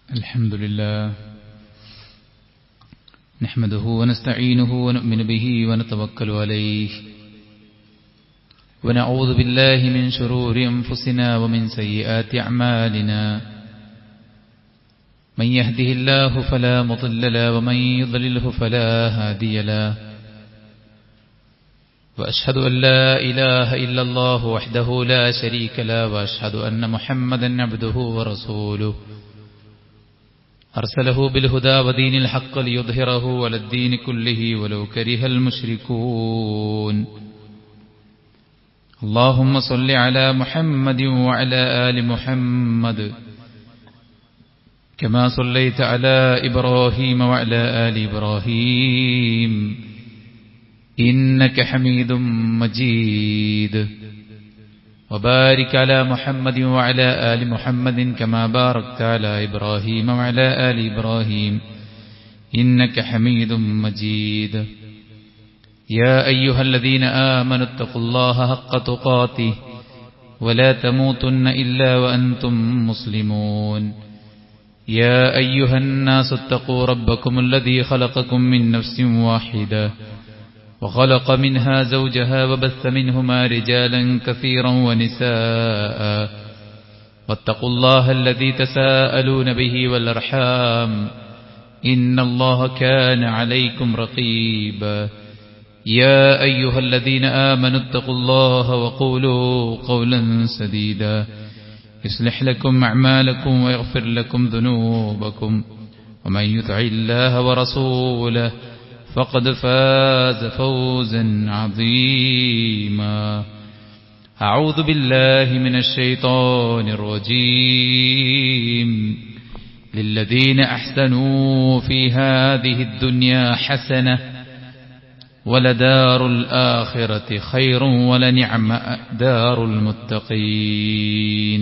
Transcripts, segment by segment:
الحمد لله نحمده ونستعينه ونؤمن به ونتوكل عليه ونعوذ بالله من شرور أنفسنا ومن سيئات أعمالنا من يهده الله فلا مضل له ومن يضلله فلا هادي له وأشهد أن لا إله إلا الله وحده لا شريك له وأشهد أن محمدا عبده ورسوله أرسله بالهدى ودين الحق ليظهره على الدين كله ولو كره المشركون اللهم صل على محمد وعلى آل محمد كما صليت على إبراهيم وعلى آل إبراهيم إنك حميد مجيد وبارك على محمد وعلى آل محمد كما باركت على إبراهيم وعلى آل إبراهيم إنك حميد مجيد يا أيها الذين آمنوا اتقوا الله حق تقاته ولا تموتن إلا وأنتم مسلمون يا أيها الناس اتقوا ربكم الذي خلقكم من نفس واحدة وخلق منها زوجها وبث منهما رجالا كثيرا ونساء واتقوا الله الذي تساءلون به والأرحام إن الله كان عليكم رقيبا يا أيها الذين آمنوا اتقوا الله وقولوا قولا سديدا يصلح لكم أعمالكم ويغفر لكم ذنوبكم ومن يطع الله ورسوله فقد فاز فوزا عظيما أعوذ بالله من الشيطان الرجيم للذين أحسنوا في هذه الدنيا حسنة ولدار الآخرة خير ولنعم دار المتقين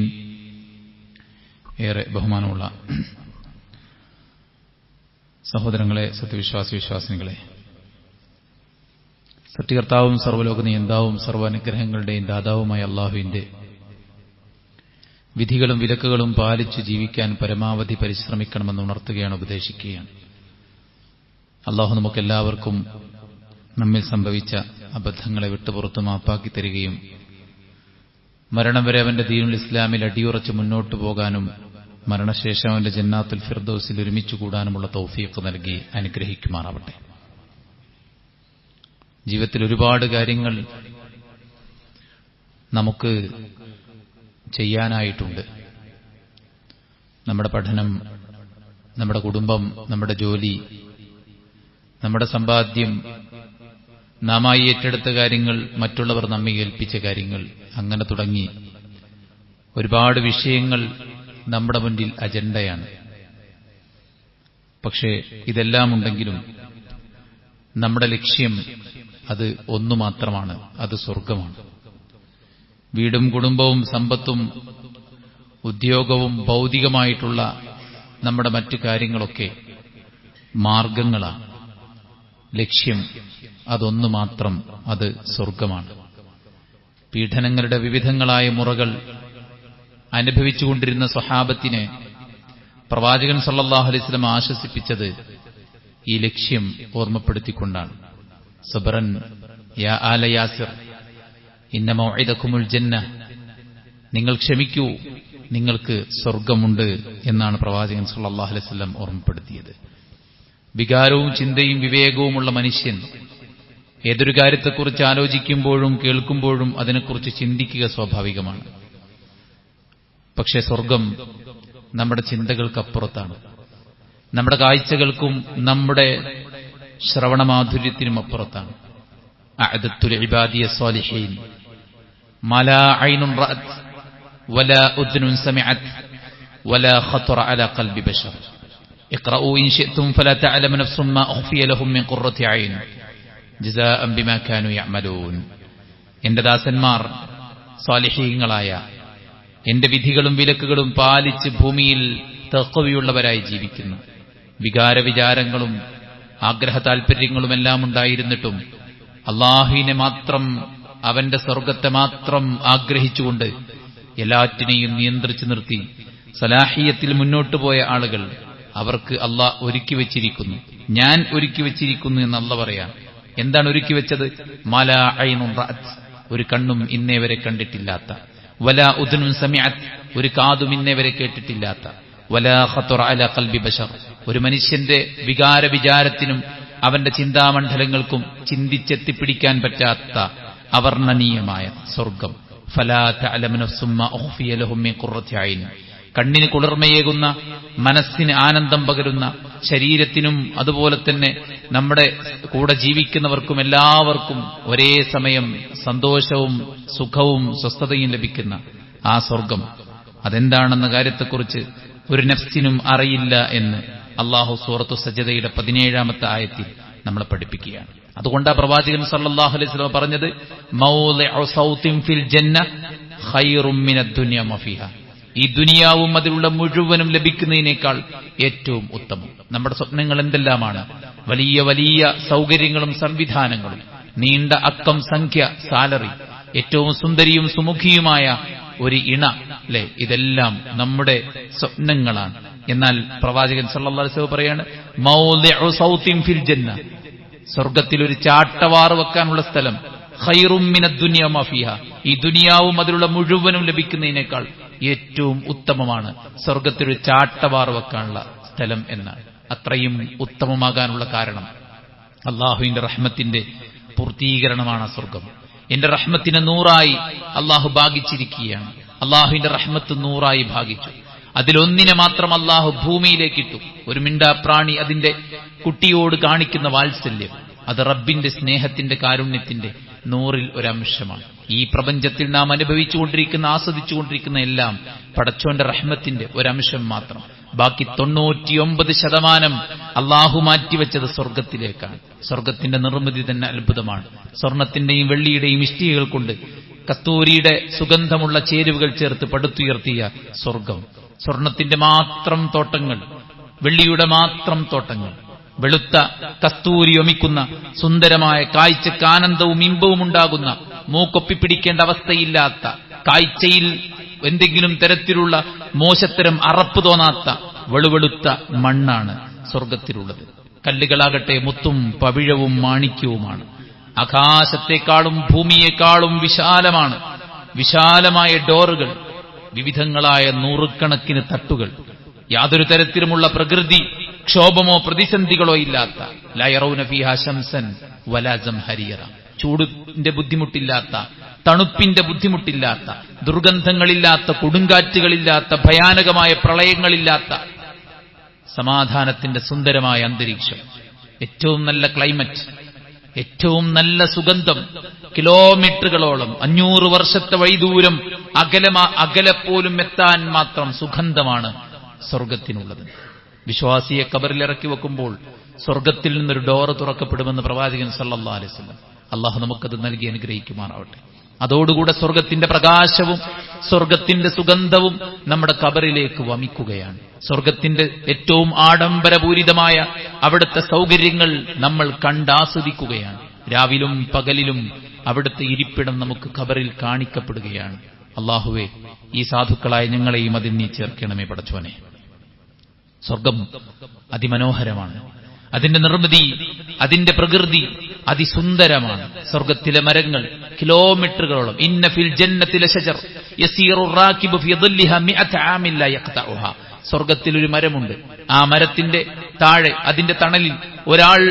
ഏറെ ബഹുമാനമുള്ള സഹോദരങ്ങളെ, സത്യവിശ്വാസികളെ, സൃഷ്ടികർത്താവും സർവ്വലോക നിയന്താവും സർവ്വാനുഗ്രഹങ്ങളുടെയും ദാതാവുമായ അല്ലാഹുവിന്റെ വിധികളും വിലക്കുകളും പാലിച്ചു ജീവിക്കാൻ പരമാവധി പരിശ്രമിക്കണമെന്ന് ഉണർത്തുകയാണ്, ഉപദേശിക്കുകയാണ്. അല്ലാഹു നമുക്കെല്ലാവർക്കും നമ്മിൽ സംഭവിച്ച അബദ്ധങ്ങളെ വിട്ടുപുറത്ത് മാപ്പാക്കി തരികയും മരണം വരെ അവന്റെ ദീനുൽ ഇസ്ലാമിൽ അടിയുറച്ച് മുന്നോട്ടു പോകാനും മരണശേഷം അവന്റെ ജന്നാത്തുൽ ഫിർദൗസിൽ ഒരുമിച്ചു കൂടാനുമുള്ള തൗഫീഖ് നൽകി അനുഗ്രഹിക്കുമാറാവട്ടെ. ജീവിതത്തിൽ ഒരുപാട് കാര്യങ്ങൾ നമുക്ക് ചെയ്യാനായിട്ടുണ്ട്. നമ്മുടെ പഠനം, നമ്മുടെ കുടുംബം, നമ്മുടെ ജോലി, നമ്മുടെ സമ്പാദ്യം, നാമായി ഏറ്റെടുത്ത കാര്യങ്ങൾ, മറ്റുള്ളവർ നമ്മെ ഏൽപ്പിച്ച കാര്യങ്ങൾ, അങ്ങനെ തുടങ്ങി ഒരുപാട് വിഷയങ്ങൾ നമ്മുടെ മുന്നിൽ അജണ്ടയാണ്. പക്ഷേ ഇതെല്ലാം ഉണ്ടെങ്കിലും നമ്മുടെ ലക്ഷ്യം അത് ഒന്നു മാത്രമാണ്, അത് സ്വർഗമാണ്. വീടും കുടുംബവും സമ്പത്തും ഉദ്യോഗവും ഭൗതികമായിട്ടുള്ള നമ്മുടെ മറ്റു കാര്യങ്ങളൊക്കെ മാർഗങ്ങളാണ്. ലക്ഷ്യം അതൊന്നു മാത്രം, അത് സ്വർഗമാണ്. പീഡനങ്ങളുടെ വിവിധങ്ങളായ മുറകൾ അനുഭവിച്ചുകൊണ്ടിരുന്ന സ്വഹാബത്തിനെ പ്രവാചകൻ സല്ലല്ലാഹു അലൈഹി വസല്ലം ആശ്വസിപ്പിച്ചത് ഈ ലക്ഷ്യം ഓർമ്മപ്പെടുത്തിക്കൊണ്ടാണ്. സബ്റൻ യാ ആല യാസിർ ഇന്ന മൗഇദകുമുൽ ജന്ന, നിങ്ങൾ ക്ഷമിക്കൂ, നിങ്ങൾക്ക് സ്വർഗമുണ്ട് എന്നാണ് പ്രവാചകൻ സല്ലല്ലാഹു അലൈഹി വസല്ലം ഓർമ്മപ്പെടുത്തിയത്. വികാരവും ചിന്തയും വിവേകവുമുള്ള മനുഷ്യൻ ഏതൊരു കാര്യത്തെക്കുറിച്ച് ആലോചിക്കുമ്പോഴും കേൾക്കുമ്പോഴും അതിനെക്കുറിച്ച് ചിന്തിക്കുക സ്വാഭാവികമാണ്. പക്ഷേ സ്വർഗം നമ്മുടെ ചിന്തകൾക്കപ്പുറത്താണ്, നമ്മുടെ കാഴ്ചകൾക്കും നമ്മുടെ ശ്രവണമാധുര്യത്തിനും അപ്പുറത്താണ്. അഅദത്തു ലിഇബാദിയ സ്വാലിഹീൻ മാ ലാ ഐനുൻ റഅത് വലാ ഉദ്നുൻ സമിഅത് വലാ ഖതറ അലാ ഖൽബി ബശർ ഇഖ്റഊ ഇൻ ശിഅ്തും ഫലാ തഅലമു നഫ്സും മാ ഉഖ്ഫിയ ലഹും മിൻ ഖുർറത്തി ഐൻ ജസാഅൻ ബിമാ കാനൂ യഅമലൂൻ. എന്റെ ദാസന്മാർ സ്വാലിഹീങ്ങളായ എന്റെ വിധികളും വിലക്കുകളും പാലിച്ച് ഭൂമിയിൽ തഖ്വയുള്ളവരായി ജീവിക്കുന്നു. വികാരവിചാരങ്ങളും ആഗ്രഹ താൽപര്യങ്ങളുമെല്ലാം ഉണ്ടായിരുന്നിട്ടും അല്ലാഹുവിനെ മാത്രം, അവന്റെ സ്വർഗത്തെ മാത്രം ആഗ്രഹിച്ചുകൊണ്ട് എല്ലാറ്റിനെയും നിയന്ത്രിച്ചു നിർത്തി സലാഹിയത്തിൽ മുന്നോട്ടു പോയ ആളുകൾ അവർക്ക് അള്ളാഹ് ഒരുക്കി വെച്ചിരിക്കുന്നു, ഞാൻ ഒരുക്കി വെച്ചിരിക്കുന്നു എന്ന് അള്ളാഹ് പറയാം. എന്താണ് ഒരുക്കി വെച്ചത്? മാലാ ഐനുൻ റഅത്, ഒരു കണ്ണും ഇന്നേ വരെ കണ്ടിട്ടില്ലാത്ത, വലാ ഉദ്നുൻ സമിഅത്, ഒരു കാതും ഇന്നേ വരെ കേട്ടിട്ടില്ലാത്ത, വലാ ഖത്തറ അലാ ഖൽബി ബശർ, ഒരു മനുഷ്യന്റെ വിചാരത്തിനും അവന്റെ ചിന്താമണ്ഡലങ്ങൾക്കും ചിന്തിച്ചെത്തിപ്പിടിക്കാൻ പറ്റാത്ത അവർണ്ണനീയമായ സ്വർഗം. ഫലാ തഅലമു നഫ്സും മാ ഉഖ്ഫിയ ലഹും മിൻ ഖുർറത്തി ഐൻ, കണ്ണിന് കുളിർമയേകുന്ന, മനസ്സിന് ആനന്ദം പകരുന്ന, ശരീരത്തിനും അതുപോലെ തന്നെ നമ്മുടെ കൂടെ ജീവിക്കുന്നവർക്കും എല്ലാവർക്കും ഒരേ സമയം സന്തോഷവും സുഖവും സ്വസ്ഥതയും ലഭിക്കുന്ന ആ സ്വർഗം അതെന്താണെന്ന കാര്യത്തെക്കുറിച്ച് ഒരു നഫ്സിനും അറിയില്ല എന്ന് അല്ലാഹു സൂറത്തു സജ്ദയുടെ 17-ാമത്തെ ആയത്തിൽ നമ്മളെ പഠിപ്പിക്കുകയാണ്. അതുകൊണ്ടാ പ്രവാചകൻ സല്ലല്ലാഹു അലൈഹി വസല്ലം പറഞ്ഞത്, മൗളിഉ സൗത്തിൻ ഫിൽ ജന്ന ഖൈറും മിനദ് ദുനിയ മാ ഫീഹാ, ഈ ദുനിയാവും അതിലുള്ള മുഴുവനും ലഭിക്കുന്നതിനേക്കാൾ ഏറ്റവും ഉത്തമം. നമ്മുടെ സ്വപ്നങ്ങൾ എന്തെല്ലാമാണ്? വലിയ വലിയ സൗകര്യങ്ങളും സംവിധാനങ്ങളും, നീണ്ട അക്കം സംഖ്യ സാലറി, ഏറ്റവും സുന്ദരിയും സുമുഖിയുമായ ഒരു ഇണ, അല്ലെ? ഇതെല്ലാം നമ്മുടെ സ്വപ്നങ്ങളാണ്. എന്നാൽ പ്രവാചകൻ സല്ലല്ലാഹു അലൈഹി വസല്ലം പറയാണ്, മൗളിഉ സൗത്തിൻ ഫിൽ ജന്ന, സ്വർഗത്തിൽ ഒരു ചാട്ടവാറ് വെക്കാനുള്ള സ്ഥലം, ഖൈറും മിനദ് ദുനിയ മാ ഫീഹാ, ഈ ദുനിയാവും അതിലുള്ള മുഴുവനും ലഭിക്കുന്നതിനേക്കാൾ ഏറ്റവും ഉത്തമമാണ് സ്വർഗത്തിൽ ഒരു ചാട്ടവാറ് വെക്കാനുള്ള സ്ഥലം എന്നാണ്. അത്രയും ഉത്തമമാകാനുള്ള കാരണം അള്ളാഹുവിന്റെ റഹ്മത്തിന്റെ പൂർത്തീകരണമാണ് സ്വർഗം. എന്റെ റഹ്മത്തിനെ 100ആയി അള്ളാഹു ഭാഗിച്ചിരിക്കുകയാണ്. അള്ളാഹുവിന്റെ റഹ്മത്ത് 100ആയി ഭാഗിച്ചു. അതിലൊന്നിനെ മാത്രം അള്ളാഹു ഭൂമിയിലേക്കിട്ടു. ഒരു മിണ്ടാപ്രാണി അതിന്റെ കുട്ടിയോട് കാണിക്കുന്ന വാത്സല്യം, അത് റബ്ബിന്റെ സ്നേഹത്തിന്റെ കാരുണ്യത്തിന്റെ 100ൽ ഒരു അംശമാണ്. ഈ പ്രപഞ്ചത്തിൽ നാം അനുഭവിച്ചുകൊണ്ടിരിക്കുന്ന, ആസ്വദിച്ചുകൊണ്ടിരിക്കുന്ന എല്ലാം പടച്ചോന്റെ റഹ്മത്തിന്റെ ഒരംശം മാത്രം. ബാക്കി 99% അള്ളാഹു മാറ്റിവെച്ചത് സ്വർഗത്തിലേക്കാണ്. സ്വർഗത്തിന്റെ നിർമ്മിതി തന്നെ അത്ഭുതമാണ്. സ്വർണത്തിന്റെയും വെള്ളിയുടെയും ഇഷ്ടികകൾ കൊണ്ട് കസ്തൂരിയുടെ സുഗന്ധമുള്ള ചേരുവകൾ ചേർത്ത് പടുത്തുയർത്തിയ സ്വർഗം, സ്വർണത്തിന്റെ മാത്രം തോട്ടങ്ങൾ, വെള്ളിയുടെ മാത്രം തോട്ടങ്ങൾ, വെളുത്ത കസ്തൂരി ഒമിക്കുന്ന സുന്ദരമായ കാഴ്ചക്ക് ആനന്ദവും ഇമ്പവും ഉണ്ടാകുന്ന, മൂക്കൊപ്പിപ്പിടിക്കേണ്ട അവസ്ഥയില്ലാത്ത, കാഴ്ചയിൽ എന്തെങ്കിലും തരത്തിലുള്ള മോശത്തരം അറപ്പ് തോന്നാത്ത വെളുവെളുത്ത മണ്ണാണ് സ്വർഗത്തിലുള്ളത്. കല്ലുകളാകട്ടെ മുത്തും പവിഴവും മാണിക്യവുമാണ്. ആകാശത്തെക്കാളും ഭൂമിയെക്കാളും വിശാലമാണ്. വിശാലമായ ഡോറുകൾ, വിവിധങ്ങളായ 100കണക്കിന് തട്ടുകൾ, യാതൊരു തരത്തിലുമുള്ള പ്രകൃതി ക്ഷോഭമോ പ്രതിസന്ധികളോ ഇല്ലാത്ത, ലാ യറൗന ഫീഹാ ശംസൻ വലാ സംഹരീറ, ചൂടിന്റെ ബുദ്ധിമുട്ടില്ലാത്ത, തണുപ്പിന്റെ ബുദ്ധിമുട്ടില്ലാത്ത, ദുർഗന്ധങ്ങളില്ലാത്ത, കൊടുങ്കാറ്റുകളില്ലാത്ത, ഭയാനകമായ പ്രളയങ്ങളില്ലാത്ത സമാധാനത്തിന്റെ സുന്ദരമായ അന്തരീക്ഷം, ഏറ്റവും നല്ല ക്ലൈമറ്റ്, ഏറ്റവും നല്ല സുഗന്ധം, കിലോമീറ്ററുകളോളം 500 വർഷത്തെ വഴിദൂരം അകലെപ്പോലും എത്താൻ മാത്രം സുഗന്ധമാണ് സ്വർഗത്തിനുള്ളത്. വിശ്വാസിയെ കബറിൽ ഇറക്കി വെക്കുമ്പോൾ സ്വർഗത്തിൽ നിന്നൊരു ഡോറ് തുറക്കപ്പെടുമെന്ന് പ്രവാചകൻ സല്ലല്ലാഹു അലൈഹി വസല്ലം. അള്ളാഹു നമുക്കത് നൽകി അനുഗ്രഹിക്കുമാറാവട്ടെ. അതോടുകൂടെ സ്വർഗത്തിന്റെ പ്രകാശവും സ്വർഗത്തിന്റെ സുഗന്ധവും നമ്മുടെ കബറിലേക്ക് വമിക്കുകയാണ്. സ്വർഗത്തിന്റെ ഏറ്റവും ആഡംബരപൂരിതമായ അവിടുത്തെ സൗകര്യങ്ങൾ നമ്മൾ കണ്ടാസ്വദിക്കുകയാണ്. രാവിലും പകലിലും അവിടുത്തെ ഇരിപ്പിടം നമുക്ക് ഖബറിൽ കാണിക്കപ്പെടുകയാണ്. അല്ലാഹുവേ, ഈ സാധുക്കളായ ഞങ്ങളെയും അതിൽ നീ ചേർക്കണമേ പടച്ചോനെ. സ്വർഗം അതിമനോഹരമാണ്. അതിന്റെ നിർമ്മിതി, അതിന്റെ പ്രകൃതി അതിസുന്ദരമാണ്. സ്വർഗത്തിലെ മരങ്ങൾ കിലോമീറ്ററുകളോളം. ഇന്ന ഫിൽ ജന്നത്തി ലശജർ യസീറു റാകിബു ഫി ളില്ലിഹാ മിഅത ആമിൻ ലാ യഖ്തഉഹാ. സ്വർഗത്തിലൊരു മരമുണ്ട്. ആ മരത്തിന്റെ താഴെ, അതിന്റെ തണലിൽ ഒരാൾ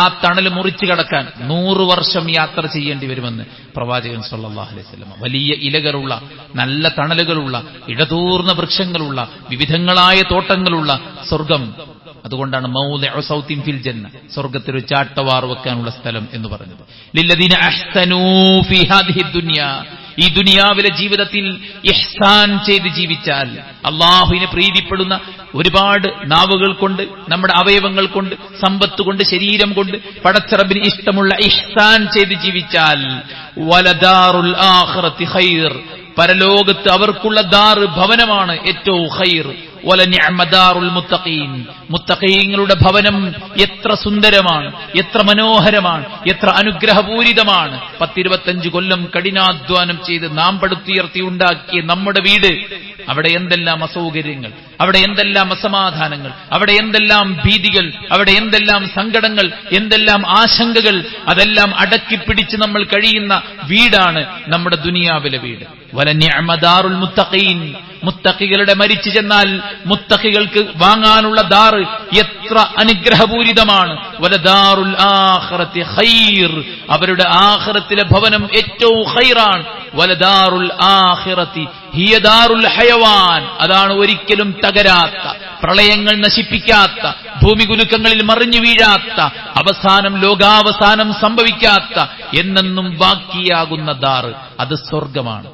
ആ തണൽ മുറിച്ചു കടക്കാൻ 100 വർഷം യാത്ര ചെയ്യേണ്ടി വരുമെന്ന് പ്രവാചകൻ സല്ലല്ലാഹു അലൈഹി വസല്ലം. വലിയ ഇലകളുള്ള, നല്ല തണലുകളുള്ള, ഇടതൂർന്ന വൃക്ഷങ്ങളുള്ള, വിവിധങ്ങളായ തോട്ടങ്ങളുള്ള സ്വർഗം. അതുകൊണ്ടാണ് മൗളിഉ സൗത്തിൻ ഫിൽ ജന്ന, സ്വർഗത്തിൽ ഒരു ചാട്ടവാർ വെക്കാനുള്ള സ്ഥലം എന്ന് പറഞ്ഞത്. ലില്ലദീന അഹ്സനൂ ഫീ ഹാദിഹി ദുനിയ, ഈ ദുനിയാവിലെ ജീവിതത്തിൽ ഇഹ്സാൻ ചെയ്ത് ജീവിച്ചാൽ, അള്ളാഹുവിനെ പ്രീതിപ്പെടുന്ന ഒരുപാട് നാവുകൾ കൊണ്ട്, നമ്മുടെ അവയവങ്ങൾ കൊണ്ട്, സമ്പത്ത് കൊണ്ട്, ശരീരം കൊണ്ട് പടച്ചറബിന് ഇഷ്ടമുള്ള ഇഹ്സാൻ ചെയ്ത് ജീവിച്ചാൽ, വലദാറുൽ ആഖിറതി ഖൈർ, പരലോകത്ത് അവർക്കുള്ള ദാറ്, ഭവനമാണ് ഏറ്റവും ഖൈർ. വലനിഅമദാറുൽ മുത്തഖീൻ, മുത്തഖീങ്ങളുടെ ഭവനം എത്ര സുന്ദരമാണ്, എത്ര മനോഹരമാണ്, എത്ര അനുഗ്രഹപൂരിതമാണ്. 10-25 കൊല്ലം കഠിനാധ്വാനം ചെയ്ത് നാം പടുത്തുയർത്തി ഉണ്ടാക്കിയ നമ്മുടെ വീട്, അവിടെ എന്തെല്ലാം അസൗകര്യങ്ങൾ, അവിടെ എന്തെല്ലാം അസമാധാനങ്ങൾ, അവിടെ എന്തെല്ലാം ഭീതികൾ, അവിടെ എന്തെല്ലാം സങ്കടങ്ങൾ, എന്തെല്ലാം ആശങ്കകൾ, അതെല്ലാം അടക്കിപ്പിടിച്ച് നമ്മൾ കഴിയുന്ന വീടാണ് നമ്മുടെ ദുനിയാവിലെ വീട്. വലനിഅമദാറുൽ മുത്തഖീൻ, മുത്തഖികളുടെ മരിച്ചു ചെന്നാൽ മുത്തഖികൾക്ക് വാങ്ങാനുള്ള ദാറ് എത്ര അനുഗ്രഹപൂരിതമാണ്. വലദാറുൽ ആഖിറത്തി ഖൈർ, അവരുടെ ആഖിറത്തിലെ ഭവനം ഏറ്റവും ഖൈറാണ്. വലദാറുൽ ആഖിറത്തി ഹിയ ദാറുൽ ഹയവാൻ, അതാണ് ഒരിക്കലും തകരാത്ത, പ്രളയങ്ങൾ നശിപ്പിക്കാത്ത, ഭൂമികുലുക്കങ്ങളിൽ മറിഞ്ഞു വീഴാത്ത, അവസാനം ലോകാവസാനം സംഭവിക്കാത്ത, എന്നെന്നും ബാക്കിയാകുന്ന ദാറ്, അത് സ്വർഗമാണ്.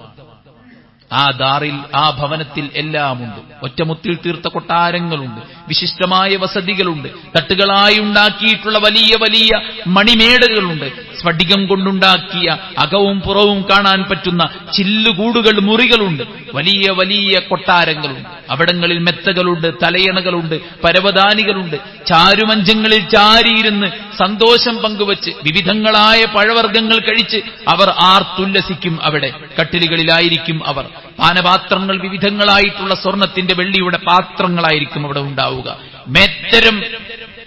ആ ദാറിൽ, ആ ഭവനത്തിൽ എല്ലാമുണ്ട്. ഒറ്റമുത്തിൽ തീർത്ത കൊട്ടാരങ്ങളുണ്ട്, വിശിഷ്ടമായ വസതികളുണ്ട്, തട്ടുകളായി ഉണ്ടാക്കിയിട്ടുള്ള വലിയ വലിയ മണിമേടകളുണ്ട്, സ്ഫടികം കൊണ്ടുണ്ടാക്കിയ അകവും പുറവും കാണാൻ പറ്റുന്ന ചില്ലുകൂടുകൾ, മുറികളുണ്ട്, വലിയ വലിയ കൊട്ടാരങ്ങളുണ്ട്. അവിടങ്ങളിൽ മെത്തകളുണ്ട്, തലയണകളുണ്ട്, പരവതാനികളുണ്ട്. ചാരുമഞ്ചങ്ങളിൽ ചാരിയിരുന്ന് സന്തോഷം പങ്കുവച്ച് വിവിധങ്ങളായ പഴവർഗ്ഗങ്ങൾ കഴിച്ച് അവർ ആർത്തുല്ലസിക്കും. അവിടെ കട്ടിലുകളിലായിരിക്കും അവർ. പാനപാത്രങ്ങൾ വിവിധങ്ങളായിട്ടുള്ള സ്വർണത്തിന്റെ വെള്ളിയുടെ പാത്രങ്ങളായിരിക്കും അവിടെ ഉണ്ടാവുക. മേത്തരം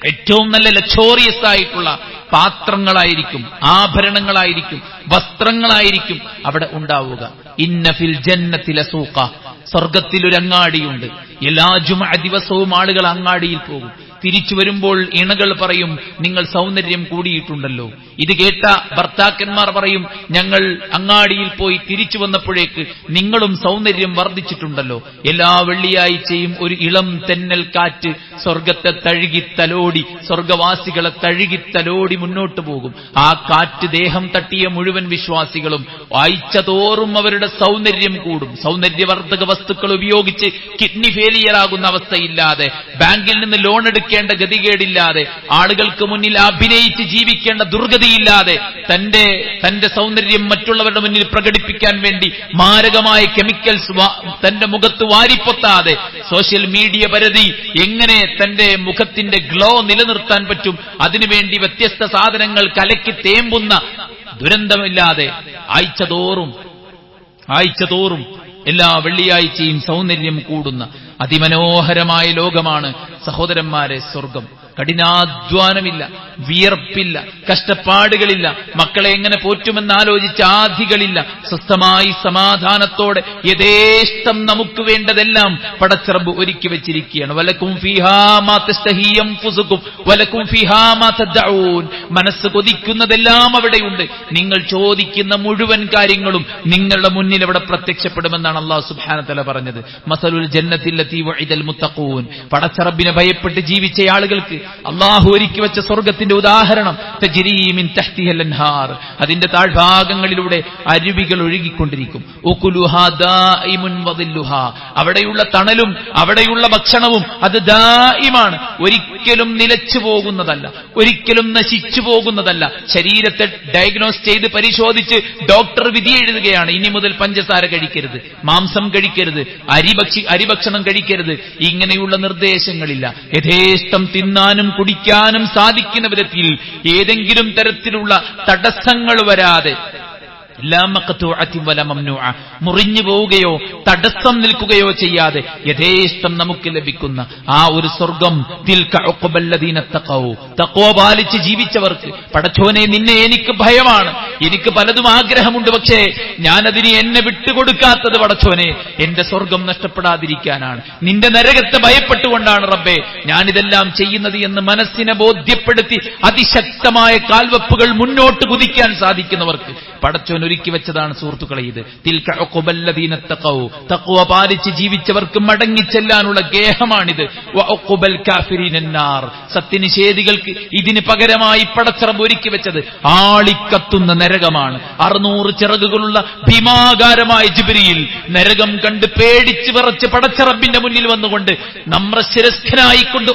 ഏറ്റവും നല്ല ലക്ഷോറിയസ് ആയിട്ടുള്ള പാത്രങ്ങളായിരിക്കും, ആഭരണങ്ങളായിരിക്കും, വസ്ത്രങ്ങളായിരിക്കും അവിടെ ഉണ്ടാവുക. ഇന്ന ഫിൽ ജന്നത്തി ലസൂഖ, സ്വർഗത്തിൽ ഒരു അങ്ങാടിയുണ്ട്. എല്ലാ ജുമുഅ ദിവസവും ആളുകൾ അങ്ങാടിയിൽ പോകും. തിരിച്ചു വരുമ്പോൾ ഇണകൾ പറയും, നിങ്ങൾ സൗന്ദര്യം കൂടിയിട്ടുണ്ടല്ലോ. ഇത് കേട്ട ഭർത്താക്കന്മാർ പറയും, ഞങ്ങൾ അങ്ങാടിയിൽ പോയി തിരിച്ചു വന്നപ്പോഴേക്ക് നിങ്ങളും സൗന്ദര്യം വർദ്ധിച്ചിട്ടുണ്ടല്ലോ. എല്ലാ വെള്ളിയാഴ്ചയും ഒരു ഇളം തെന്നൽ കാറ്റ് സ്വർഗത്തെ തഴുകിത്തലോടി, സ്വർഗവാസികളെ തഴുകിത്തലോടി മുന്നോട്ടു പോകും. ആ കാറ്റ് ദേഹം തട്ടിയ മുഴുവൻ വിശ്വാസികളും ആഴ്ച തോറും അവരുടെ സൗന്ദര്യം കൂടും. സൗന്ദര്യവർദ്ധക വസ്തുക്കൾ ഉപയോഗിച്ച് കിഡ്നി ഫെയിലിയർ ആകുന്ന അവസ്ഥയില്ലാതെ, ബാങ്കിൽ നിന്ന് ലോൺ എടുക്കേണ്ട ഗതികേടില്ലാതെ, ആളുകൾക്ക് മുന്നിൽ അഭിനയിച്ച് ജീവിക്കേണ്ട ദുർഗതിയില്ലാതെ, തന്റെ സൗന്ദര്യം മറ്റുള്ളവരുടെ മുന്നിൽ പ്രകടിപ്പിക്കാൻ വേണ്ടി മാരകമായ കെമിക്കൽസ് തന്റെ മുഖത്ത് വാരിപ്പൊത്താതെ, സോഷ്യൽ മീഡിയ പരതി എങ്ങനെ തന്റെ മുഖത്തിന്റെ ഗ്ലോ നിലനിർത്താൻ പറ്റും, അതിനുവേണ്ടി വ്യത്യസ്ത സാധനങ്ങൾ കലക്കി തേമ്പുന്ന ദുരന്തമില്ലാതെ ആഴ്ചതോറും എല്ലാ വെള്ളിയാഴ്ചയും സൗന്ദര്യം കൂടുന്ന അതിമനോഹരമായ ലോകമാണ് സഹോദരന്മാരെ സ്വർഗം. കഠിനാധ്വാനമില്ല, വിയർപ്പില്ല, കഷ്ടപ്പാടുകളില്ല, മക്കളെ എങ്ങനെ പോറ്റുമെന്നാലോചിച്ച് ആധികളില്ല. സ്വസ്ഥമായി സമാധാനത്തോടെ യഥേഷ്ടം നമുക്ക് വേണ്ടതെല്ലാം പടച്ചറബ് ഒരുക്കി വെച്ചിരിക്കുകയാണ്. വലക്കും ഫീഹാ മാ തസ്തഹീ അൻഫുസുകും വലക്കും ഫീഹാ മാ തദ്ഊൻ, മനസ്സ് കൊതിക്കുന്നതെല്ലാം അവിടെയുണ്ട്. നിങ്ങൾ ചോദിക്കുന്ന മുഴുവൻ കാര്യങ്ങളും നിങ്ങളുടെ മുന്നിൽ അവിടെ പ്രത്യക്ഷപ്പെടുമെന്നാണ് അല്ലാഹു സുബ്ഹാനഹു വ തആല പറഞ്ഞത്. മസലുൽ ജന്നത്തില്ലത്തി വഇദൽ മുത്തഖൂൻ, പടച്ചറബിനെ ഭയപ്പെട്ട് ജീവിച്ച ആളുകൾക്ക് അല്ലാഹു ഒരുക്കി വെച്ച സ്വർഗത്തിന്റെ ഉദാഹരണം തജ്രീ മിൻ തഹ്തിഹൽ അൻഹാർ, അതിന്റെ താഴ്ഭാഗങ്ങളിലൂടെ അരുവികൾ ഒഴുകിക്കൊണ്ടിരിക്കും. ഉകുലുഹാ ദായിമുൻ വദില്ലുഹാ, അവിടെയുള്ള തണലും അവിടെയുള്ള ഭക്ഷണവും അത് ദായിമാണ്, ഒരിക്കലും നിലച്ചു പോകുന്നതല്ല, ഒരിക്കലും നശിച്ചു പോകുന്നതല്ല. ശരീരത്തെ ഡയഗ്നോസ് ചെയ്ത് പരിശോധിച്ച് ഡോക്ടർ വിധി എഴുതുകയാണ്, ഇനി മുതൽ പഞ്ചസാര കഴിക്കരുത്, മാംസം കഴിക്കരുത്, അരിഭക്ഷണം കഴിക്കരുത്, ഇങ്ങനെയുള്ള നിർദ്ദേശങ്ങളില്ല. യഥേഷ്ടം തിന്നാനും കുടിക്കാനും സാധിക്കുന്ന വിധത്തിൽ ഏതെങ്കിലും തരത്തിലുള്ള തടസ്സങ്ങൾ വരാതെ, മുറിഞ്ഞു പോവുകയോ തടസ്സം നിൽക്കുകയോ ചെയ്യാതെ യഥേഷ്ടം നമുക്ക് ലഭിക്കുന്ന ആ ഒരു സ്വർഗം, തഖ്വ പാലിച്ച് ജീവിച്ചവർക്ക്, പടച്ചോനെ നിന്നെ എനിക്ക് ഭയമാണ്, എനിക്ക് പലതും ആഗ്രഹമുണ്ട്, പക്ഷേ ഞാനതിന് എന്നെ വിട്ടുകൊടുക്കാത്തത് പടച്ചോനെ എന്റെ സ്വർഗം നഷ്ടപ്പെടാതിരിക്കാനാണ്, നിന്റെ നരകത്തെ ഭയപ്പെട്ടുകൊണ്ടാണ് റബ്ബേ ഞാനിതെല്ലാം ചെയ്യുന്നത് എന്ന് മനസ്സിനെ ബോധ്യപ്പെടുത്തി അതിശക്തമായ കാൽവെപ്പുകൾ മുന്നോട്ട് കുതിക്കാൻ സാധിക്കുന്നവർക്ക് പടച്ചോൻ ഒരുക്കി വെച്ചതാണ് സുഹൃത്തുക്കളെ ഇത്. തിൽക ഉഖുബല്ലദീന തഖൗ, തഖ്വ പാലിച്ച് ജീവിച്ചവർക്ക് മടങ്ങിച്ചെല്ലാനുള്ള ഗേഹമാണിത്. വഉഖുബൽ കാഫിരീനന്നാർ, സത്യനിഷേധികൾക്ക് ഇതിന് പകരമായി പടച്ചറബ് ഒരുക്കി വെച്ചത് ആളിക്കത്തുന്ന നരകമാണ്. 600 ചിറകുകളുള്ള ഭീമാകാരമായ ജിബ്രീൽ നരകം കണ്ട് പേടിച്ച് വിറച്ച് പടച്ചറബിന്റെ മുന്നിൽ വന്നുകൊണ്ട് നമ്രശിരസ്കനായിക്കൊണ്ട്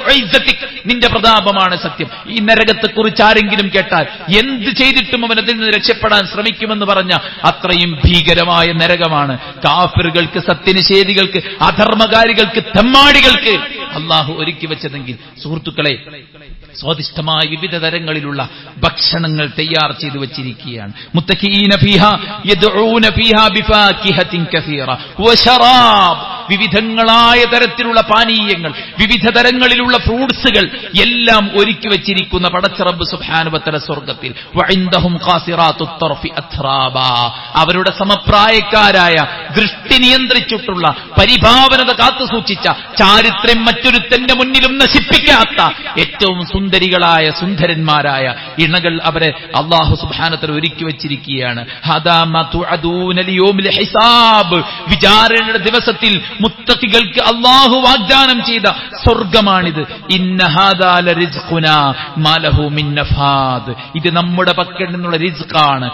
നിന്റെ പ്രതാപമാണ് സത്യം, ഈ നരകത്തെക്കുറിച്ച് ആരെങ്കിലും കേട്ടാൽ എന്ത് ചെയ്തിട്ടും അവൻ അതിൽ നിന്ന് രക്ഷപ്പെടാൻ ശ്രമിക്കുമെന്ന് പറഞ്ഞ പറഞ്ഞ അത്രയും ഭീകരമായ നരകമാണ് കാഫിറുകൾക്ക്, സത്യനിഷേധികൾക്ക്, അധർമ്മകാരികൾക്ക്, തെമ്മാടികൾക്ക് അള്ളാഹു ഒരുക്കി വെച്ചതെങ്കിൽ സുഹൃത്തുക്കളെ, സ്വാദിഷ്ടമായ വിവിധ തരങ്ങളിലുള്ള ഭക്ഷണങ്ങൾ തയ്യാർ ചെയ്തു വച്ചിരിക്കുകയാണ്. മുത്തഖീന ഫീഹാ യദ്ഊന ഫീഹാ ബിഫാകിഹത്തിൻ കസീറ വശറാബ്, വിവിധങ്ങളായ തരത്തിലുള്ള പാനീയങ്ങൾ, വിവിധ തരങ്ങളിലുള്ള ഫ്രൂട്ട്സുകൾ എല്ലാം ഒരുക്കി വെച്ചിരിക്കുന്ന പടച്ച റബ്ബ് സുബ്ഹാനഹു വ തആല സ്വർഗ്ഗത്തിൽ. വഇൻദഹും ഖാസിറാത്തുത് തർഫി അത്റാബാ, അവരുടെ സമപ്രായക്കാരായ, ദൃഷ്ടി നിയന്ത്രിച്ചിട്ടുള്ള, പരിഭാവനത കാത്തുസൂക്ഷിച്ച, ചാരിത്രം മറ്റൊരുത്തന്റെ മുന്നിലും നശിപ്പിക്കാത്ത ഏറ്റവും സുന്ദരികളായ, സുന്ദരന്മാരായ ഇണകൾ അവരെ അല്ലാഹു സുബ്ഹാനഹു വ തആല ഒരുക്കി വെച്ചിരിക്കുകയാണ്. ഹദാ മാ തുഅദൂന ലിയൗമിൽ ഹിസാബ്, വിചാരണയുടെ ദിവസത്തിൽ മുത്തഖികൾക്ക് അല്ലാഹു വാഗ്ദാനം ചെയ്ത സ്വർഗ്ഗമാണിത്. ഇന്ന ഹാദാ ലറിസ്ഖുനാ മാ ലഹു മിൻ നഫാദ്, ഇത് നമ്മുടെ പക്കൽ നിന്നുള്ള റിസ്ഖാണ്.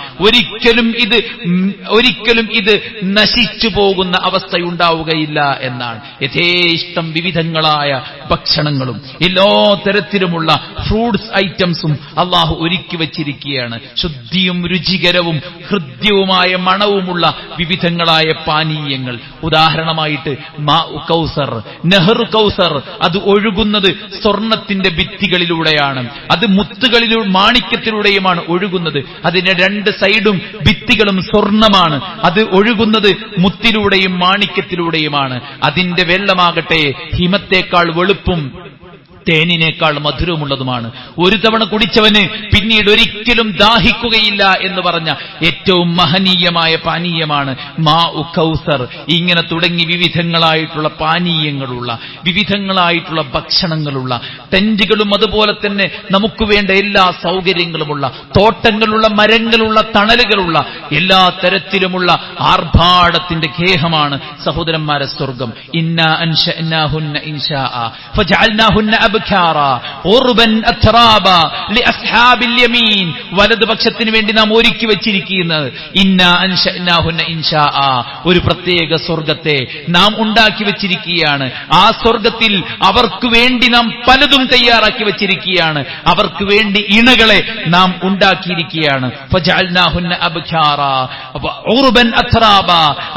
ഒരിക്കലും ഇത് നശിച്ചു പോകുന്ന അവസ്ഥയുണ്ടാവുകയില്ല എന്നാണ്. യഥേഷ്ടം വിവിധങ്ങളായ ഭക്ഷണങ്ങളും എല്ലാ തരത്തിലുമുള്ള ഫ്രൂട്ട്സ് ഐറ്റംസും അള്ളാഹു ഒരുക്കി വച്ചിരിക്കുകയാണ്. ശുദ്ധിയും രുചികരവും ഹൃദ്യവുമായ മണവുമുള്ള വിവിധങ്ങളായ പാനീയങ്ങൾ. ഉദാഹരണമായിട്ട് മാ കൗസർ, നെഹർ കൗസർ, അത് ഒഴുകുന്നത് സ്വർണത്തിന്റെ ഭിത്തികളിലൂടെയാണ്. അത് മുത്തുകളിലൂടെ, മാണിക്യത്തിലൂടെയുമാണ് ഒഴുകുന്നത്. അതിന്റെ രണ്ട് സൈഡും ഭിത്തികളും സ്വർണമാണ്. അത് ഒഴുകുന്നത് മുത്തിലൂടെയും മാണിക്യത്തിലൂടെയുമാണ്. അതിന്റെ വെള്ളമാകട്ടെ ഹിമത്തേക്കാൾ വെളുപ്പും തേനിനേക്കാൾ മധുരമുള്ളതുമാണ്. ഒരു തവണ കുടിച്ചവന് പിന്നീട് ഒരിക്കലും ദാഹിക്കുകയില്ല എന്ന് പറഞ്ഞ ഏറ്റവും മഹനീയമായ പാനീയമാണ് മാ കൗസർ. ഇങ്ങനെ തുടങ്ങി വിവിധങ്ങളായിട്ടുള്ള പാനീയങ്ങളുള്ള, വിവിധങ്ങളായിട്ടുള്ള ഭക്ഷണങ്ങളുള്ള, ടെന്റുകളും അതുപോലെ തന്നെ നമുക്ക് വേണ്ട എല്ലാ സൗകര്യങ്ങളുമുള്ള, തോട്ടങ്ങളുള്ള, മരങ്ങളുള്ള, തണലുകളുള്ള, എല്ലാ തരത്തിലുമുള്ള ആർഭാടത്തിന്റെ ഗേഹമാണ് സഹോദരന്മാരെ സ്വർഗം. ഇന്നാ അൻശഅനാഹുന്ന ഇൻശാഅ ഫജഅൽനാഹുന്ന വലതുപക്ഷത്തിന് വേണ്ടി നാം ഒരുക്കി വെച്ചിരിക്കുന്നത് ഒരു പ്രത്യേക സ്വർഗത്തെ നാം ഉണ്ടാക്കി വെച്ചിരിക്കുകയാണ്. ആ സ്വർഗത്തിൽ അവർക്ക് വേണ്ടി നാം പലതും തയ്യാറാക്കി വെച്ചിരിക്കുകയാണ്. അവർക്ക് വേണ്ടി ഇണകളെ നാം ഉണ്ടാക്കിയിരിക്കുകയാണ്.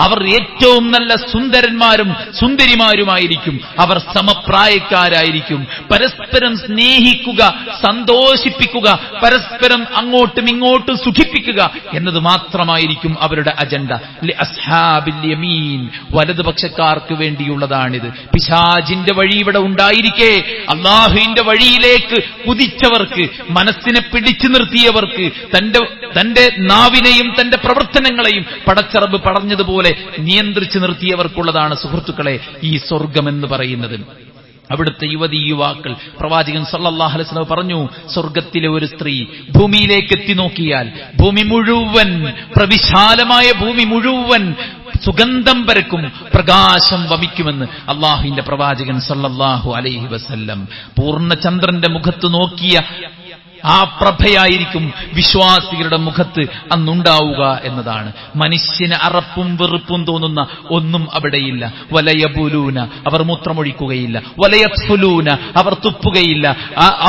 അവർ ഏറ്റവും നല്ല സുന്ദരന്മാരും സുന്ദരിമാരുമായിരിക്കും. അവർ സമപ്രായക്കാരായിരിക്കും. പരസ്പരം സ്നേഹിക്കുക, സന്തോഷിപ്പിക്കുക, പരസ്പരം അങ്ങോട്ടും ഇങ്ങോട്ടും സുഖിപ്പിക്കുക എന്നത് മാത്രമായിരിക്കും അവരുടെ അജണ്ട. അസ്ഹാബിൽ യമീൻ, വലതുപക്ഷക്കാർക്ക് വേണ്ടിയുള്ളതാണിത്. പിശാചിന്റെ വഴി ഇവിടെ ഉണ്ടായിരിക്കെ അല്ലാഹുവിന്റെ വഴിയിലേക്ക് കുതിച്ചവർക്ക്, മനസ്സിനെ പിടിച്ചു നിർത്തിയവർക്ക്, തന്റെ നാവിനെയും തന്റെ പ്രവർത്തനങ്ങളെയും പടച്ച റബ്ബ് പറഞ്ഞതുപോലെ നിയന്ത്രിച്ചു നിർത്തിയവർക്കുള്ളതാണ് സുഹൃത്തുക്കളെ ഈ സ്വർഗമെന്ന് പറയുന്നത്. അവിടുത്തെ യുവാക്കൾ, പ്രവാചകൻ സല്ലല്ലാഹു അലൈഹി വസല്ലം പറഞ്ഞു, സ്വർഗത്തിലെ ഒരു സ്ത്രീ ഭൂമിയിലേക്ക് എത്തി നോക്കിയാൽ ഭൂമി മുഴുവൻ, പ്രവിശാലമായ ഭൂമി മുഴുവൻ സുഗന്ധം പരക്കും, പ്രകാശം വമിക്കുമെന്ന് അള്ളാഹുവിന്റെ പ്രവാചകൻ സല്ലല്ലാഹു അലൈഹി വസല്ലം. പൂർണ്ണചന്ദ്രന്റെ മുഖത്ത് നോക്കിയ ആ പ്രഭയായിരിക്കും വിശ്വാസികളുടെ മുഖത്ത് അന്നുണ്ടാവുക എന്നതാണ്. മനുഷ്യന് അറപ്പും വെറുപ്പും തോന്നുന്ന ഒന്നും അവിടെയില്ല. വലയബുലൂന, അവർ മൂത്രമൊഴിക്കുകയില്ല. വലയത്ഫുലൂന, അവർ തുപ്പുകയില്ല.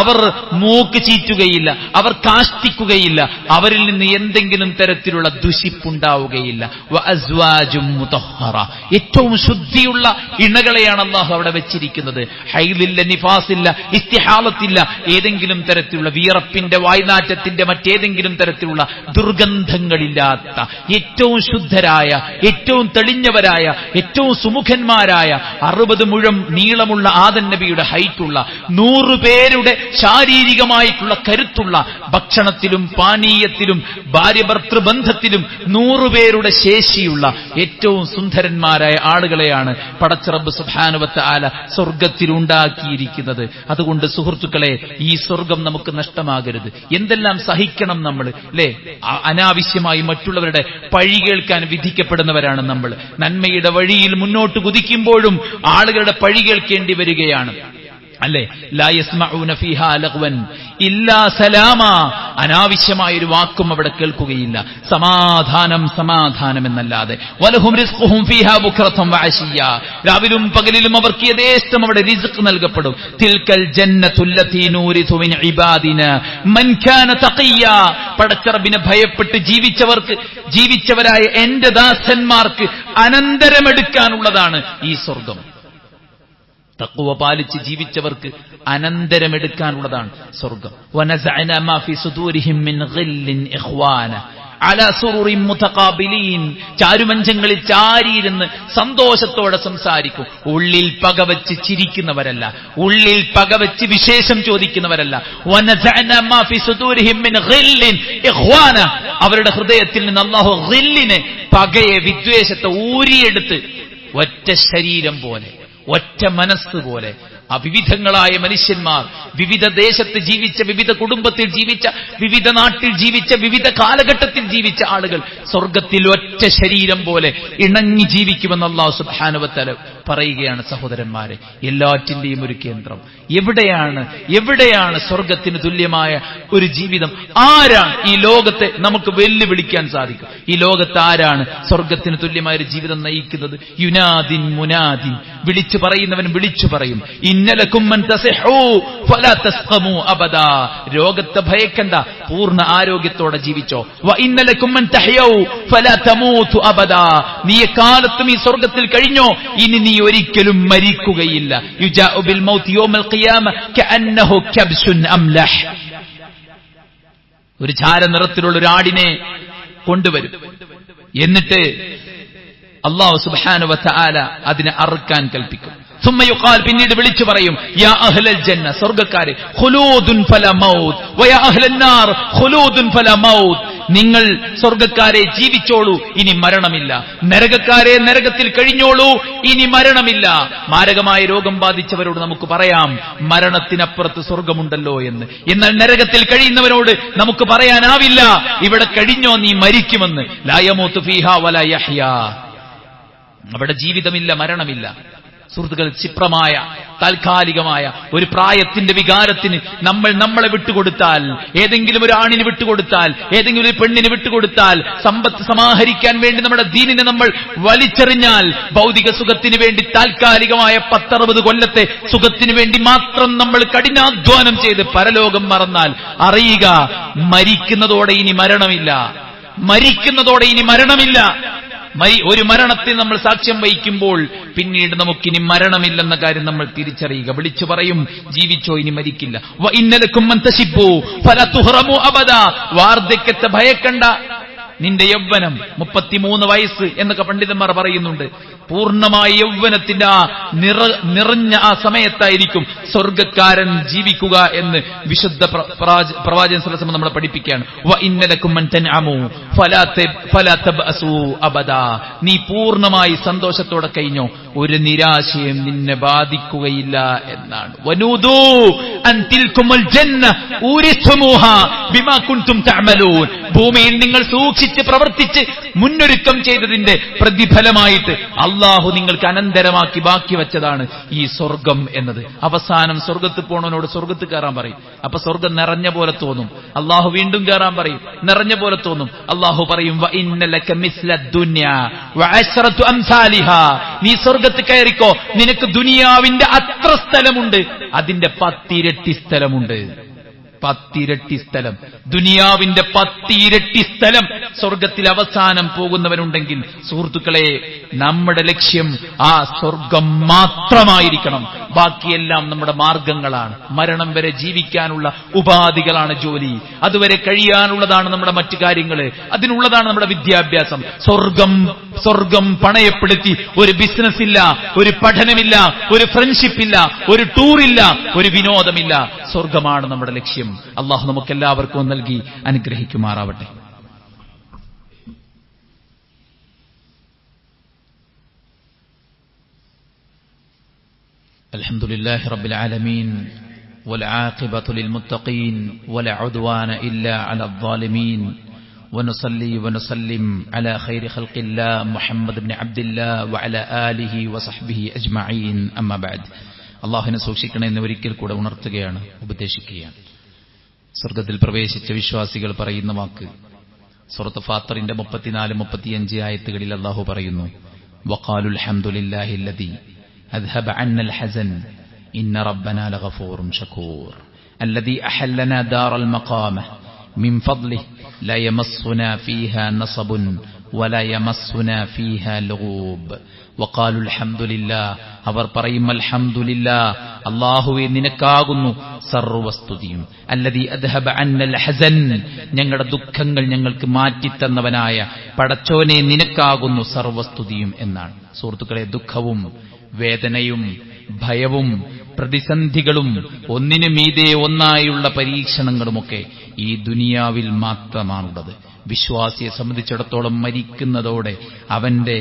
അവർ മൂക്ക് ചീറ്റുകയില്ല. അവർ കാഷ്ടിക്കുകയില്ല. അവരിൽ നിന്ന് എന്തെങ്കിലും തരത്തിലുള്ള ദുഷിപ്പുണ്ടാവുകയില്ല. വഅസ്വാജും മുതഹ്ഹറ, ഏറ്റവും ശുദ്ധിയുള്ള ഇണകളെയാണ് അല്ലാഹു അവിടെ വെച്ചിരിക്കുന്നത്. ഹൈലില്ല, നിഫാസില്ല, ഇസ്തിഹാലത്തില്ല, ഏതെങ്കിലും തരത്തിലുള്ള വിയർപ്പിന്റെ, വായ്നാറ്റത്തിന്റെ, മറ്റേതെങ്കിലും തരത്തിലുള്ള ദുർഗന്ധങ്ങളില്ലാത്ത, ഏറ്റവും ശുദ്ധരായ, ഏറ്റവും തെളിഞ്ഞവരായ, ഏറ്റവും സുമുഖന്മാരായ, 60 മുഴം നീളമുള്ള ആദം നബിയുടെ ഹൈറ്റുള്ള, 100 പേരുടെ ശാരീരികമായിട്ടുള്ള കരുത്തുള്ള, ഭക്ഷണത്തിലും പാനീയത്തിലും ഭാര്യ-ഭർത്തൃബന്ധത്തിലും 100 പേരുടെ ശേഷിയുള്ള ഏറ്റവും സുന്ദരന്മാരായ ആളുകളെയാണ് പടച്ച റബ്ബ് സുബ്ഹാനഹു വ തആല സ്വർഗത്തിലുണ്ടാക്കിയിരിക്കുന്നത്. അതുകൊണ്ട് സുഹൃത്തുക്കളെ, ഈ സ്വർഗം നമുക്ക് നഷ്ടമാകരുത്. എന്തെല്ലാം സഹിക്കണം നമ്മൾ, അല്ലേ? അനാവശ്യമായി മറ്റുള്ളവരുടെ പഴി കേൾക്കാൻ വിധിക്കപ്പെടുന്നവരാണ് നമ്മൾ. നന്മയുടെ വഴിയിൽ മുന്നോട്ട് കുതിക്കുമ്പോഴും ആളുകളുടെ പഴി കേൾക്കേണ്ടി വരികയാണ്. അല്ലേ? ലാ യസ്മഊന ഫീഹാ ലഗ്വൻ ഇല്ലാ സലാമാ, അനാവശ്യമായൊരു വാക്കും അവിടെ കേൾക്കുകയില്ല. സമാധാനം സമാധാനം എന്നല്ലാതെ. വലഹും റിസ്ഖുഹും ഫീഹാ ബുക്റതൻ വഅശിയ്യ, രാവിലും പകലിലും അവർക്ക് യഥേഷ്ടം അവിടെ റിസ്ഖ് നൽകപ്പെടും. തിൽക്കൽ ജന്നത്തുല്ലതീ നൂരിഥു മിൻ ഇബാദിനാ മൻ കാന തഖിയ്യ, പടച്ചറബിനെ ഭയപ്പെട്ട് ജീവിച്ചവരായ എന്റെ ദാസന്മാർക്ക് അനന്തരമെടുക്കാനുള്ളതാണ് ഈ സ്വർഗം. തഖ്വ പാലിച്ച് ജീവിച്ചവർക്ക് അനന്തരമെടുക്കാനുള്ളതാണ് സ്വർഗം. വനസഅന മാ ഫീ സുദൂരിഹിം മിൻ ഗില്ലിൻ ഇഖ്വാന അലാ സുറുറിൻ മുതഖാബിലീൻ, ചാരുമഞ്ചങ്ങളിൽ ചാരിയിരുന്ന് സന്തോഷത്തോടെ സംസാരിക്കും. ഉള്ളിൽ പകവച്ച് ചിരിക്കുന്നവരല്ല, ഉള്ളിൽ പകവച്ച് വിശേഷം ചോദിക്കുന്നവരല്ല. വനസഅന മാ ഫീ സുദൂരിഹിം മിൻ ഗില്ലിൻ ഇഖ്വാന, അവരുടെ ഹൃദയത്തിൽ നിന്ന് അല്ലാഹു ഗില്ലിനെ, പകയെ, വിദ്വേഷത്തെ ഊരിയെടുത്ത് ഒറ്റ ശരീരം പോലെ, ഒറ്റ മനസ്സ് പോലെ വിവിധങ്ങളായ മനുഷ്യന്മാർ, വിവിധ ദേശത്ത് ജീവിച്ച, വിവിധ കുടുംബത്തിൽ ജീവിച്ച, വിവിധ നാട്ടിൽ ജീവിച്ച, വിവിധ കാലഘട്ടത്തിൽ ജീവിച്ച ആളുകൾ സ്വർഗത്തിൽ ഒറ്റ ശരീരം പോലെ ഇണങ്ങി ജീവിക്കുമെന്ന് അല്ലാഹു സുബ്ഹാനഹു വ തആല പറയുകയാണ്. സഹോദരന്മാരെ, എല്ലാറ്റിന്റെയും ഒരു കേന്ദ്രം എവിടെയാണ് സ്വർഗത്തിന് തുല്യമായ ഒരു ജീവിതം? ആരാണ് ഈ ലോകത്തെ നമുക്ക് വെല്ലുവിളിക്കാൻ സാധിക്കും? ഈ ലോകത്ത് ആരാണ് സ്വർഗത്തിന് തുല്യമായ ഒരു ജീവിതം നയിക്കുന്നത്? യുനാദിൻ മുനാദിൻ, വിളിച്ചു പറയുന്നവൻ വിളിച്ചു പറയും. ഇന്നലക്കും മൻ തസിഹു ഫലാ തസ്ഖമു അബദാ, രോഗത്തെ ഭയക്കണ്ട, പൂർണ്ണ ആരോഗ്യത്തോടെ ജീവിച്ചോ. വ ഇന്നലക്കും മൻ തഹയു ഫലാ തമൂതു അബദാ, നീ എക്കാലത്തും ഈ സ്വർഗത്തിൽ കഴിഞ്ഞോ, ഇനി നീ ഒരിക്കലും മരിക്കുകയില്ല. യുജാഉ ബിൽ മൗതി യൗമൽ ഖിയാമ കഅന്നഹു കബ്സുൻ അംലഹ്, ഒരു ചാര നിറത്തിലുള്ള ഒരു ആടിനെ കൊണ്ടുവരും. എന്നിട്ട് അല്ലാഹു സുബ്ഹാനഹു വ തആല അതിനെ അറുക്കാൻ കൽപ്പിക്കും. ثم يقال, പിന്നീട് വിളിച്ചു പറയും, യാ അഹ്ലൽ ജന്ന, സ്വർഗ്ഗക്കാരെ, ഖുലൂദുൻ ഫലാ മൗത് വയാ അഹ്ലൻ നാർ ഖുലൂദുൻ ഫലാ മൗത്, നിങ്ങൾ സ്വർഗ്ഗക്കാരെ ജീവിച്ചോളൂ, ഇനി മരണമില്ല. നരകക്കാരെ നരകത്തിൽ കഴിഞ്ഞോളൂ, ഇനി മരണമില്ല. മാരകമായ രോഗം ബാധിച്ചവരോട് നമുക്ക് പറയാം മരണത്തിനപ്പുറത്ത് സ്വർഗമുണ്ടല്ലോ എന്ന്. എന്നാൽ നരകത്തിൽ കഴിയുന്നവരോട് നമുക്ക് പറയാനാവില്ല, ഇവിടെ കഴിഞ്ഞോ, നീ മരിക്കുമെന്ന്. ലാ യമൂതു ഫീഹാ വലാ യഹ്യാ, അവിടെ ജീവിതമില്ല, മരണമില്ല. സുഹൃത്തുക്കൾ, ക്ഷിപ്രമായ താൽക്കാലികമായ ഒരു പ്രായത്തിന്റെ വികാരത്തിന് നമ്മളെ വിട്ടുകൊടുത്താൽ, ഏതെങ്കിലും ഒരു ആണിന് വിട്ടുകൊടുത്താൽ, ഏതെങ്കിലും ഒരു പെണ്ണിന് വിട്ടുകൊടുത്താൽ, സമ്പത്ത് സമാഹരിക്കാൻ വേണ്ടി നമ്മുടെ ദീനിനെ നമ്മൾ വലിച്ചെറിഞ്ഞാൽ, ഭൗതിക സുഖത്തിന് വേണ്ടി താൽക്കാലികമായ 10-60 കൊല്ലത്തെ സുഖത്തിന് വേണ്ടി മാത്രം നമ്മൾ കഠിനാധ്വാനം ചെയ്ത് പരലോകം മറന്നാൽ, അറിയുക, മരിക്കുന്നതോടെ ഇനി മരണമില്ല. ഒരു മരണത്തിന് നമ്മൾ സാക്ഷ്യം വഹിക്കുമ്പോൾ പിന്നീട് നമുക്കിനി മരണമില്ലെന്ന കാര്യം നമ്മൾ തിരിച്ചറിയുക. വിളിച്ചു പറയും, ജീവിച്ചോ, ഇനി മരിക്കില്ല. വ ഇന്നലക്കും മൻ തശിബ്ബു ഫലാ തുഹ്റമു അബദാ, വാർദ്ധക്യത്തെ ഭയക്കണ്ട. നിന്റെ യൗവനം 33 വയസ്സ് എന്നൊക്കെ പണ്ഡിതന്മാർ പറയുന്നുണ്ട്. പൂർണ്ണമായ യൗവനത്തിന്റെ ആ നിറഞ്ഞ ആ സമയത്തായിരിക്കും സ്വർഗ്ഗക്കാരൻ ജീവിക്കുക എന്ന് വിശുദ്ധ പ്രവാചകൻ സ്വല്ലല്ലാഹു അലൈഹി വസല്ലം നമ്മളെ പഠിപ്പിക്കുകയാണ്. വ ഇന്നലക്കും മൻ തൻഅമു ഫലാ തബ്അസു അബദാ, നീ പൂർണ്ണമായി സന്തോഷത്തോടെ കഴിഞ്ഞോ, ഒരു നിരാശയും നിന്നെ ബാധിക്കുകയില്ല എന്നാണ്. വനൂദു അൻ തിൽകുമുൽ ജന്ന ഊരിസ്തുമുഹാ ബിമാ കുൻതും തഅമലൂൻ, ഭൂമിയിൽ നിങ്ങൾ സൂക്ഷിച്ച് പ്രവർത്തിച്ച് മുന്നൊരുക്കം ചെയ്തതിന്റെ പ്രതിഫലമായിട്ട് അള്ളാഹു നിങ്ങൾക്ക് അനന്തരമാക്കി ബാക്കി വെച്ചതാണ് ഈ സ്വർഗം എന്നത്. അവസാനം സ്വർഗത്തിൽ പോണവനോട് സ്വർഗത്തിൽ കയറാൻ പറയും. അപ്പൊ സ്വർഗം നിറഞ്ഞ പോലെ തോന്നും. അള്ളാഹു വീണ്ടും കയറാൻ പറയും, നിറഞ്ഞ പോലെ തോന്നും. അള്ളാഹു പറയും, വ ഇന്നലക മിസ്ലദ് ദുനിയാ വഅശ്റതു അംസാലിഹാ, നീ സ്വർഗത്തിൽ കയറിക്കോ, നിനക്ക് ദുനിയാവിന്റെ അത്ര സ്ഥലമുണ്ട്, അതിന്റെ 10 ഇരട്ടി സ്ഥലമുണ്ട്. 10 ഇരട്ടി സ്ഥലം, ദുനിയാവിന്റെ 10 ഇരട്ടി സ്ഥലം സ്വർഗത്തിൽ അവസാനം പോകുന്നവരുണ്ടെങ്കിൽ സുഹൃത്തുക്കളെ, നമ്മുടെ ലക്ഷ്യം ആ സ്വർഗം മാത്രമായിരിക്കണം. ബാക്കിയെല്ലാം നമ്മുടെ മാർഗങ്ങളാണ്. മരണം വരെ ജീവിക്കാനുള്ള ഉപാധികളാണ് ജോലി, അതുവരെ കഴിയാനുള്ളതാണ് നമ്മുടെ മറ്റു കാര്യങ്ങൾ, അതിനുള്ളതാണ് നമ്മുടെ വിദ്യാഭ്യാസം. സ്വർഗം പണയപ്പെടുത്തി ഒരു ബിസിനസ് ഇല്ല, ഒരു പഠനമില്ല, ഒരു ഫ്രണ്ട്ഷിപ്പ് ഇല്ല, ഒരു ടൂറില്ല, ഒരു വിനോദമില്ല. സ്വർഗമാണ് നമ്മുടെ ലക്ഷ്യം. അള്ളാഹു നമുക്കെല്ലാവർക്കും നൽകി അനുഗ്രഹിക്കുമാറാവട്ടെ. അൽഹംദുലില്ലാഹി റബ്ബിൽ ആലമീൻ വൽആഖിബതു ലിൽമുത്തഖീൻ വലാ ഉദ്വാന ഇല്ലാ അലൽ ളാലിമീൻ ونصلي ونسلم على خير خلق الله محمد بن عبد الله وعلى آله وصحبه أجمعين. أما بعد, അള്ളാഹുവിനെ സൂക്ഷിക്കണമെന്ന് ഒരിക്കൽ കൂടെ ഉണർത്തുകയാണ്, ഉപദേശിക്കുകയാണ്. സ്വർഗത്തിൽ പ്രവേശിച്ച വിശ്വാസികൾ പറയുന്ന വാക്ക് സൂറത്ത് ഫാത്തിറിന്റെ 34-35 ആയത്തുകളിൽ അള്ളാഹു പറയുന്നു, വഖാലുൽ ഹംദുലില്ലാഹില്ലദീ അദ്ഹബ അന്നൽ ഹസൻ ഇന്ന റബ്ബനാ ലഗഫൂറുൻ ശകൂർ അല്ലദീ അഹല്ലനാ ദാറൽ മഖാമ മിൻ ഫദ്ലിഹി ലാ യമസ്സുനാ ഫീഹാ നസബുൻ വലാ യമസ്സുനാ ഫീഹാ ലൂബ്. വഖാലുൽ ഹംദുലില്ലാഹ്, അവർ പറയും അൽഹംദുലില്ലാഹ്, അല്ലാഹുവേ നിനക്കാകുന്നു സർവസ്തുതിയും. അല്ലദീ അദ്ഹബ അന്നൽ ഹസൻ, ഞങ്ങളുടെ ദുഃഖങ്ങൾ ഞങ്ങൾക്ക് മാറ്റിത്തന്നവനായ പടച്ചോനെ നിനക്കാകുന്നു സർവസ്തുതിയും എന്നാണ്. സുഹൃത്തുക്കളെ, ദുഃഖവും വേദനയും ഭയവും പ്രതിസന്ധികളും ഒന്നിനു മീതെ ഒന്നായുള്ള പരീക്ഷണങ്ങളുമൊക്കെ ഈ ദുനിയാവിൽ മാത്രമാണുള്ളത്. വിശ്വാസിയെ സംബന്ധിച്ചിടത്തോളം മരിക്കുന്നതോടെ അവന്റെ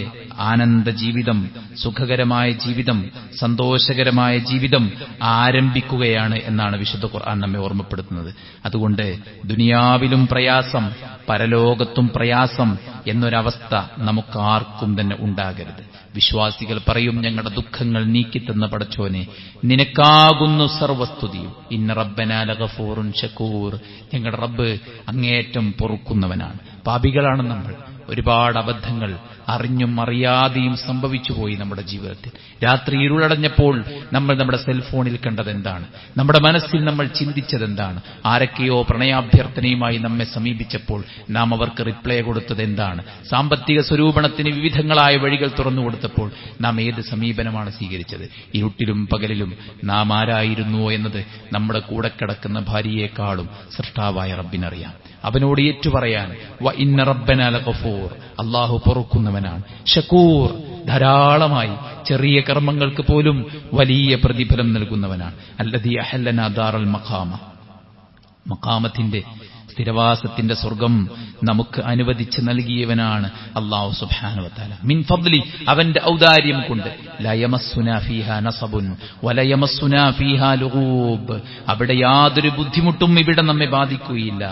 ആനന്ദ ജീവിതം, സുഖകരമായ ജീവിതം, സന്തോഷകരമായ ജീവിതം ആരംഭിക്കുകയാണ് എന്നാണ് വിശുദ്ധ ഖുർആൻ നമ്മെ ഓർമ്മപ്പെടുത്തുന്നത്. അതുകൊണ്ട് ദുനിയാവിലും പ്രയാസം, പരലോകത്തും പ്രയാസം എന്നൊരവസ്ഥ നമുക്കാർക്കും തന്നെ ഉണ്ടാകരുത്. വിശ്വാസികൾ പറയും, ഞങ്ങളുടെ ദുഃഖങ്ങൾ നീക്കിത്തന്ന പടച്ചോനെ നിനക്കാകുന്നു സർവസ്തുതിയും. ഇന്ന റബ്ബനാ ലഗഫൂറുൻ ശകൂർ, ഞങ്ങളുടെ റബ്ബ് അങ്ങേയറ്റം പൊറുക്കുന്നവനാണ്. പാപികളാണ് നമ്മൾ. ഒരുപാട് അബദ്ധങ്ങൾ അറിഞ്ഞും അറിയാതെയും സംഭവിച്ചുപോയി നമ്മുടെ ജീവിതത്തിൽ. രാത്രി ഇരുളടഞ്ഞപ്പോൾ നമ്മൾ നമ്മുടെ സെൽഫോണിൽ കണ്ടതെന്താണ്? നമ്മുടെ മനസ്സിൽ നമ്മൾ ചിന്തിച്ചതെന്താണ്? ആരൊക്കെയോ പ്രണയാഭ്യർത്ഥനയുമായി നമ്മെ സമീപിച്ചപ്പോൾ നാം അവർക്ക് റിപ്ലൈ കൊടുത്തത് എന്താണ്? സാമ്പത്തിക സ്വരൂപണത്തിന് വിവിധങ്ങളായ വഴികൾ തുറന്നു കൊടുത്തപ്പോൾ നാം ഏത് സമീപനമാണ് സ്വീകരിച്ചത്? ഇരുട്ടിലും പകലിലും നാം ആരായിരുന്നുവോ എന്നത് നമ്മുടെ കൂടെ കിടക്കുന്ന ഭാര്യയെക്കാളും സൃഷ്ടാവായ റബ്ബിനറിയാം. അവനോട് ഏറ്റുപറയാൻ വ ഇന്ന റബ്ബനാ ലഗഫൂർ, അല്ലാഹു പൊറുക്കുന്നവനാണ്. ശകൂർ, ധാരാളമായി ചെറിയ കർമ്മങ്ങൾക്ക് പോലും വലിയ പ്രതിഫലം നൽകുന്നവനാണ്. അല്ലദീ അഹല്ലനാ ദാറൽ മഖാമ, മഖാമത്തിന്റെ സ്ഥിരവാസത്തിന്റെ സ്വർഗം നമുക്ക് അനുവദിച്ച് നൽകിയവനാണ് അല്ലാഹു സുബ്ഹാനഹു വ തആല. മിൻ ഫദ്ലി, അവന്റെ ഔദാര്യം കൊണ്ട്. ലാ യമസ്സുനാ ഫീഹാ നസബുൻ വലാ യമസ്സുനാ ഫീഹാ ലൂബ്, അവിടെ യാതൊരു ബുദ്ധിമുട്ടും ഇവിടെ നമ്മെ ബാധിക്കുകയില്ല,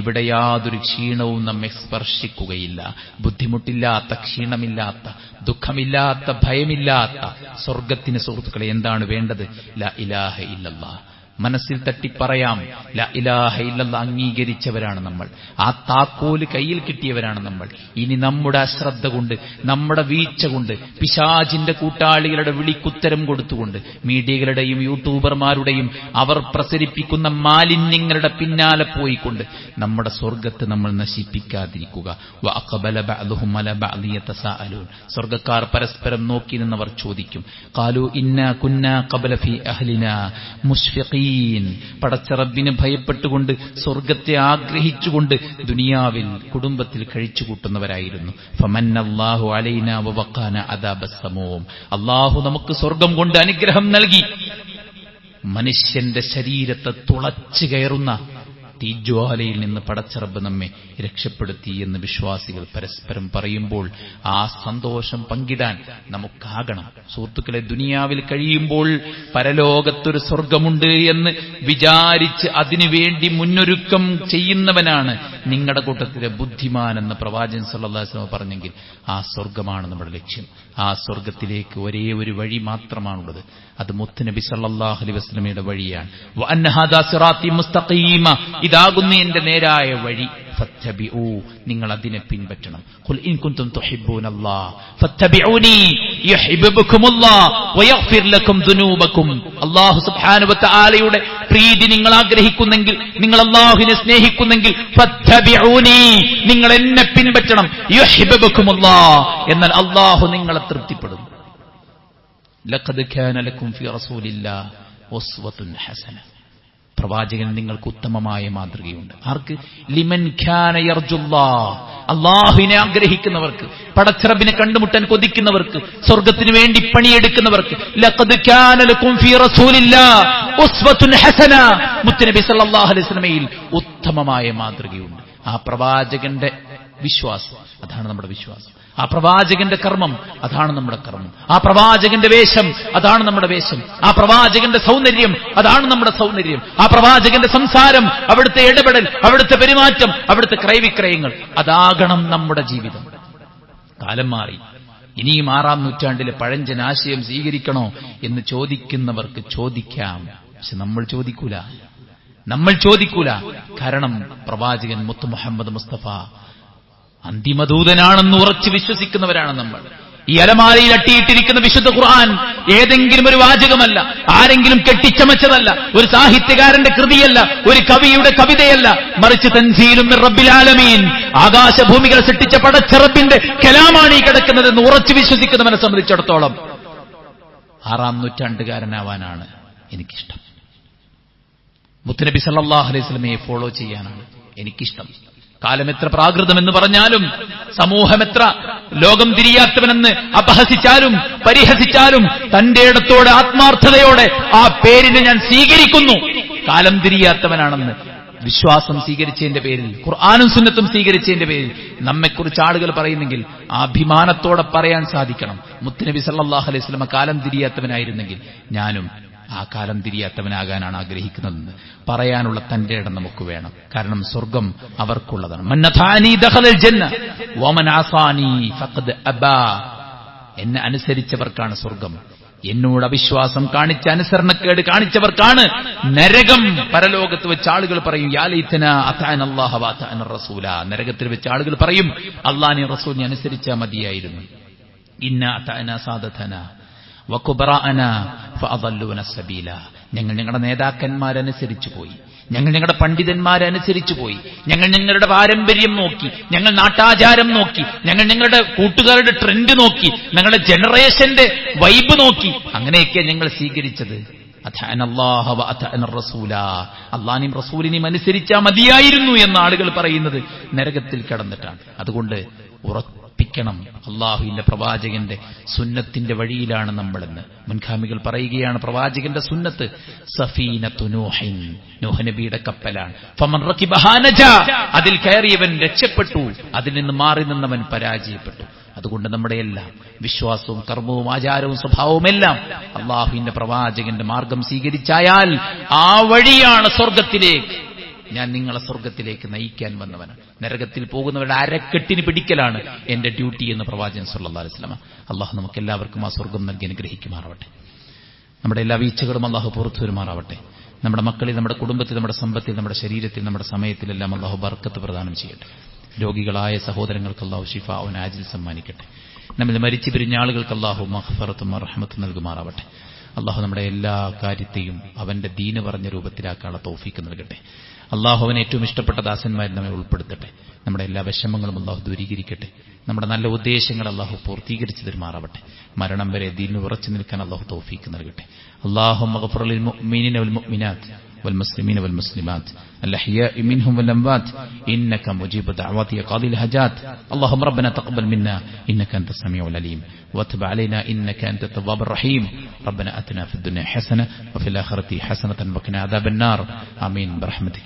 ഇവിടെ യാതൊരു ക്ഷീണവും നമ്മെ സ്പർശിക്കുകയില്ല. ബുദ്ധിമുട്ടില്ലാത്ത, ക്ഷീണമില്ലാത്ത, ദുഃഖമില്ലാത്ത, ഭയമില്ലാത്ത സ്വർഗത്തിന് സുഹൃത്തുക്കളെ എന്താണ് വേണ്ടത്? ലാ ഇലാഹ ഇല്ലല്ലാഹ്. മനസ്സിൽ തട്ടിപ്പറയാം, ലാ ഇലാഹ ഇല്ലല്ലാഹ് അംഗീകരിച്ചവരാണ് നമ്മൾ. ആ താക്കോല് കയ്യിൽ കിട്ടിയവരാണ് നമ്മൾ. ഇനി നമ്മുടെ അശ്രദ്ധ കൊണ്ട്, നമ്മുടെ വീഴ്ച കൊണ്ട്, പിശാചിന്റെ കൂട്ടാളികളുടെ വിളിക്കുത്തരം കൊടുത്തുകൊണ്ട്, മീഡിയകളുടെയും യൂട്യൂബർമാരുടെയും അവർ പ്രസരിപ്പിക്കുന്ന മാലിന്യങ്ങളുടെ പിന്നാലെ പോയിക്കൊണ്ട് നമ്മുടെ സ്വർഗത്തെ നമ്മൾ നശിപ്പിക്കാതിരിക്കുക. വഅഖബല ബഅ്ദുഹും അലാ ബഅ്ദി യതസാഅലൂൻ, സ്വർഗ്ഗക്കാർ പരസ്പരം നോക്കി നിന്നവർ ചോദിക്കും, ഖാലൂ ഇന്നാ കുന്നാ ഖബല ഫീ അഹ്ലിനാ മുശ്ഫിഖീൻ, പടച്ച റബ്ബിനെ ഭയപ്പെട്ടുകൊണ്ട്, സ്വർഗത്തെ ആഗ്രഹിച്ചുകൊണ്ട് ദുനിയാവിൽ കുടുംബത്തിൽ കഴിച്ചുകൂട്ടുന്നവരായിരുന്നു. ഫമന്നല്ലാഹു അലൈനാ വവഖാന അദാബസ് സമൂം, അല്ലാഹു നമുക്ക് സ്വർഗം കൊണ്ട് അനുഗ്രഹം നൽകി. മനുഷ്യന്റെ ശരീരത്തെ തുളച്ചു കയറുന്ന തീജ്വാലയിൽ നിന്ന് പടച്ചറബ് നമ്മെ രക്ഷപ്പെടുത്തി എന്ന് വിശ്വാസികൾ പരസ്പരം പറയുമ്പോൾ ആ സന്തോഷം പങ്കിടാൻ നമുക്കാകണം. സുഹൃത്തുക്കളെ, ദുനിയാവിൽ കഴിയുമ്പോൾ പരലോകത്തൊരു സ്വർഗമുണ്ട് എന്ന് വിചാരിച്ച് അതിനുവേണ്ടി മുന്നൊരുക്കം ചെയ്യുന്നവനാണ് നിങ്ങളുടെ കൂട്ടത്തിലെ ബുദ്ധിമാൻ എന്ന് പ്രവാചകൻ സല്ലല്ലാഹു അലൈഹി വസല്ലം പറഞ്ഞെങ്കിൽ ആ സ്വർഗമാണ് നമ്മുടെ ലക്ഷ്യം. ആ സ്വർഗത്തിലേക്ക് ഒരേ ഒരു വഴി മാത്രമാണുള്ളത്, അത് മുത്തുനബി സല്ലല്ലാഹു അലൈഹി വസല്ലമയുടെ വഴിയാണ്. വഅന്ന ഹാദാ സിറാത്തി മുസ്തഖീമ, ഇതാകുന്നു എന്റെ നേരായ വഴി. ഫത്തബിഊ, നിങ്ങൾ അതിനെ പിൻപറ്റണം. ഖുൽ ഇൻ കുൻതും തുഹിബ്ബൂനല്ലാഹ് ഫത്തബിഊനി യുഹിബ്ബുകുമുല്ലാഹ് വയഗ്ഫിർ ലക്കും ദുനൂബക്കും. അല്ലാഹു സുബ്ഹാനഹു വ തആലയുടെ പ്രീതി നിങ്ങൾ ആഗ്രഹിക്കുന്നെങ്കിൽ, നിങ്ങൾ അല്ലാഹുവിനെ സ്നേഹിക്കുന്നെങ്കിൽ ഫത്തബിഊനി, നിങ്ങൾ എന്നെ പിൻപറ്റണം. യുഹിബ്ബുകുമുല്ലാഹ്, എന്നാൽ അല്ലാഹു നിങ്ങളെ തൃപ്തിപ്പെടും. ലഖദ് കാന ലക്കും ഫീ റസൂലില്ലാഹി ഉസ്വത്തുൻ ഹസന, പ്രവാചകൻ നിങ്ങൾക്ക് ഉത്തമമായ മാതൃകയുണ്ട്. ആർക്ക്? ലിമൻ കാന യർജുല്ലാഹ്, അല്ലാഹുവിനെ ആഗ്രഹിക്കുന്നവർക്ക്, പടച്ചറബിനെ കണ്ടുമുട്ടാൻ കൊതിക്കുന്നവർക്ക്, സ്വർഗത്തിന് വേണ്ടി പണിയെടുക്കുന്നവർക്ക്. ലഖദ് കാന ലക്കും ഫീ റസൂലില്ലാഹി ഉസ്വത്തുൻ ഹസന, മുത്തുനബി സല്ലല്ലാഹു അലൈഹി വസല്ലമയിൽ ഉത്തമമായ മാതൃകയുണ്ട്. ആ പ്രവാചകന്റെ വിശ്വാസം, അതാണ് നമ്മുടെ വിശ്വാസം. ആ പ്രവാചകന്റെ കർമ്മം, അതാണ് നമ്മുടെ കർമ്മം. ആ പ്രവാചകന്റെ വേഷം, അതാണ് നമ്മുടെ വേഷം. ആ പ്രവാചകന്റെ സൗന്ദര്യം, അതാണ് നമ്മുടെ സൗന്ദര്യം. ആ പ്രവാചകന്റെ സംസാരം, അവിടുത്തെ ഇടപെടൽ, അവിടുത്തെ പെരുമാറ്റം, അവിടുത്തെ ക്രയവിക്രയങ്ങൾ, അതാകണം നമ്മുടെ ജീവിതം. കാലം മാറി, ഇനിയും 6-ാം നൂറ്റാണ്ടിലെ പഴഞ്ചൻ ആശയം സ്വീകരിക്കണോ എന്ന് ചോദിക്കുന്നവർക്ക് ചോദിക്കാം. പക്ഷെ നമ്മൾ ചോദിക്കൂല. കാരണം പ്രവാചകൻ മുത്ത് മുഹമ്മദ് മുസ്തഫ അന്തിമദൂതനാണെന്ന് ഉറച്ചു വിശ്വസിക്കുന്നവരാണ് നമ്മൾ. ഈ അലമാരയിൽ അട്ടിയിട്ടിരിക്കുന്ന വിശുദ്ധ ഖുർആൻ ഏതെങ്കിലും ഒരു വാചകമല്ല, ആരെങ്കിലും കെട്ടിച്ചമച്ചതല്ല, ഒരു സാഹിത്യകാരന്റെ കൃതിയല്ല, ഒരു കവിയുടെ കവിതയല്ല, മറിച്ച് തൻസീലും മിർ റബ്ബിൽ ആലമീൻ, ആകാശഭൂമികൾ സൃഷ്ടിച്ച പടച്ച റബ്ബിന്റെ കലാമാണ് ഈ കിടക്കുന്നതെന്ന് ഉറച്ചു വിശ്വസിക്കുന്നവനെ സംബന്ധിച്ചിടത്തോളം 6-ാം നൂറ്റാണ്ടുകാരനാവാനാണ് എനിക്കിഷ്ടം. മുത്തുനബി സല്ലല്ലാഹു അലൈഹി വസല്ലമയെ ഫോളോ ചെയ്യാനാണ് എനിക്കിഷ്ടം. കാലം എത്ര പ്രാകൃതമെന്ന് പറഞ്ഞാലും, സമൂഹം എത്ര ലോകം തിരിയാത്തവനെന്ന് അപഹസിച്ചാലും പരിഹസിച്ചാലും, തന്റെ ഇടത്തോടെ ആത്മാർത്ഥതയോടെ ആ പേരിനെ ഞാൻ സ്വീകരിക്കുന്നു. കാലം തിരിയാത്തവനാണെന്ന് വിശ്വാസം സ്വീകരിച്ചതിന്റെ പേരിൽ, ഖുർആനും സുന്നത്തും സ്വീകരിച്ചതിന്റെ പേരിൽ നമ്മെക്കുറിച്ച് ആളുകൾ പറയുന്നെങ്കിൽ ആ അഭിമാനത്തോടെ പറയാൻ സാധിക്കണം, മുത്തുനബി സല്ലല്ലാഹു അലൈഹി വസല്ലം കാലം തിരിയാത്തവനായിരുന്നെങ്കിൽ ഞാനും ആ കാലം തിരിയാത്തവനാകാനാണ് ആഗ്രഹിക്കുന്നതെന്ന് പറയാനുള്ള തന്റെ ഇടം നമുക്ക് വേണം. കാരണം സ്വർഗം അവർക്കുള്ളതാണ്. മന്നഥാനി ദഖലൽ ജന്ന വമൻ അസാനി ഫഖദ് അബാ. എന്നെ അനുസരിച്ചവർക്കാണ് സ്വർഗം, എന്നോട് അവിശ്വാസം കാണിച്ച, അനുസരണക്കേട് കാണിച്ചവർക്കാണ് നരകം. പരലോകത്ത് വെച്ച് ആളുകൾ പറയും, യാ ലൈതന അതഅനല്ലാഹ വഅതഅന റസൂല. നരകത്തിൽ വെച്ച് ആളുകൾ പറയും, അല്ലാഹുവിനെ റസൂലിനെ അനുസരിച്ചാൽ മതിയായിരുന്നു. ഇന്ന അതഅന സാദതന വകുബറാഅന ഫഅദല്ലുന സബീല. ഞങ്ങൾ ഞങ്ങളുടെ നേതാക്കന്മാരനുസരിച്ചു പോയി, ഞങ്ങൾ ഞങ്ങളുടെ പണ്ഡിതന്മാരനുസരിച്ചു പോയി, ഞങ്ങൾ ഞങ്ങളുടെ പാരമ്പര്യം നോക്കി, ഞങ്ങൾ നാട്ടാചാരം നോക്കി, ഞങ്ങൾ ഞങ്ങളുടെ കൂട്ടുകാരുടെ ട്രെൻഡ് നോക്കി, ഞങ്ങളുടെ ജനറേഷന്റെ വൈബ് നോക്കി, അങ്ങനെയൊക്കെ ഞങ്ങൾ സ്വീകരിച്ചത്. അതഅനല്ലാഹ വഅതഅന റസൂല, അല്ലാഹുവിനെയും റസൂലിനെയും അനുസരിച്ചാൽ മതിയായിരുന്നു എന്ന് ആളുകൾ പറയുന്നത് നരകത്തിൽ കിടന്നിട്ടാണ്. അതുകൊണ്ട് ഉറപ്പിക്കണം, അള്ളാഹുവിന്റെ പ്രവാചകന്റെ സുന്നത്തിന്റെ വഴിയിലാണ് നമ്മളെന്ന്. മുൻഗാമികൾ പറയുകയാണ്, പ്രവാചകന്റെ സുന്നത്ത് സഫീനത്തു നൂഹിൻ, നൂഹ് നബിയുടെ കപ്പലാണ്. ഫമൻ റകിബഹാ നജാ, അതിൽ കയറിയവൻ രക്ഷപ്പെട്ടു, അതിൽ നിന്ന് മാറി നിന്നവൻ പരാജയപ്പെട്ടു. അതുകൊണ്ട് നമ്മുടെ എല്ലാം വിശ്വാസവും കർമ്മവും ആചാരവും സ്വഭാവവും എല്ലാം അള്ളാഹുവിന്റെ പ്രവാചകന്റെ മാർഗം സ്വീകരിച്ചായാൽ ആ വഴിയാണ് സ്വർഗത്തിലേക്ക്. ഞാൻ നിങ്ങളെ സ്വർഗത്തിലേക്ക് നയിക്കാൻ വന്നവനാണ്. നരകത്തിൽ പോകുന്നവരുടെ അരക്കെട്ടിന് പിടിക്കലാണ് എന്റെ ഡ്യൂട്ടി എന്ന് പ്രവാചകൻ സല്ലല്ലാഹു അലൈഹി വസല്ലം. അള്ളാഹു നമുക്ക് എല്ലാവർക്കും ആ സ്വർഗം നൽകി അനുഗ്രഹിക്കുമാറാവട്ടെ. നമ്മുടെ എല്ലാ വീഴ്ചകളും അള്ളാഹു പുറത്തു വരുമാറാവട്ടെ. നമ്മുടെ മക്കളിൽ, നമ്മുടെ കുടുംബത്തിൽ, നമ്മുടെ സമ്പത്തിൽ, നമ്മുടെ ശരീരത്തിൽ, നമ്മുടെ സമയത്തിലെല്ലാം അള്ളാഹു ബർക്കത്ത് പ്രദാനം ചെയ്യട്ടെ. രോഗികളായ സഹോദരങ്ങൾക്ക് അള്ളാഹു ശിഫാഉൻ ആജിൽ സമ്മാനിക്കട്ടെ. നമ്മൾ മരിച്ചു പിരിഞ്ഞ ആളുകൾക്ക് അള്ളാഹു മഗ്ഫിറത്തും റഹ്മത്തും നൽകുമാറാവട്ടെ. അള്ളാഹു നമ്മുടെ എല്ലാ കാര്യത്തെയും അവന്റെ ദീന് പറഞ്ഞ രൂപത്തിലാക്കാനുള്ള തൗഫീക്ക് നൽകട്ടെ. അള്ളാഹു അവന് ഏറ്റവും ഇഷ്ടപ്പെട്ട ദാസന്മാരിൽ നമ്മെ ഉൾപ്പെടുത്തട്ടെ. നമ്മുടെ എല്ലാ വിഷമങ്ങളും അള്ളാഹു ദൂരീകരിക്കട്ടെ. നമ്മുടെ നല്ല ഉദ്ദേശങ്ങൾ അള്ളാഹു പൂർത്തീകരിച്ചു തരുമാറാവട്ടെ. മരണം വരെ ദീനിൽ ഉറച്ചു നിൽക്കാൻ അള്ളാഹു തൗഫീക്ക് നൽകട്ടെ. അല്ലാഹുമ്മ ഗ്ഫിർ ലിൽ മുഅ്മിനീന വൽ മുഅ്മിനാത്ത് والمسلمين والمسلمات الأحياء منهم والأموات إنك مجيب دعوات يا قاضي الحاجات. اللهم ربنا تقبل منا إنك أنت السميع العليم وتب علينا إنك أنت التواب الرحيم. ربنا آتنا في الدنيا حسنة وفي الآخرة حسنة وقنا عذاب النار. آمين برحمتك.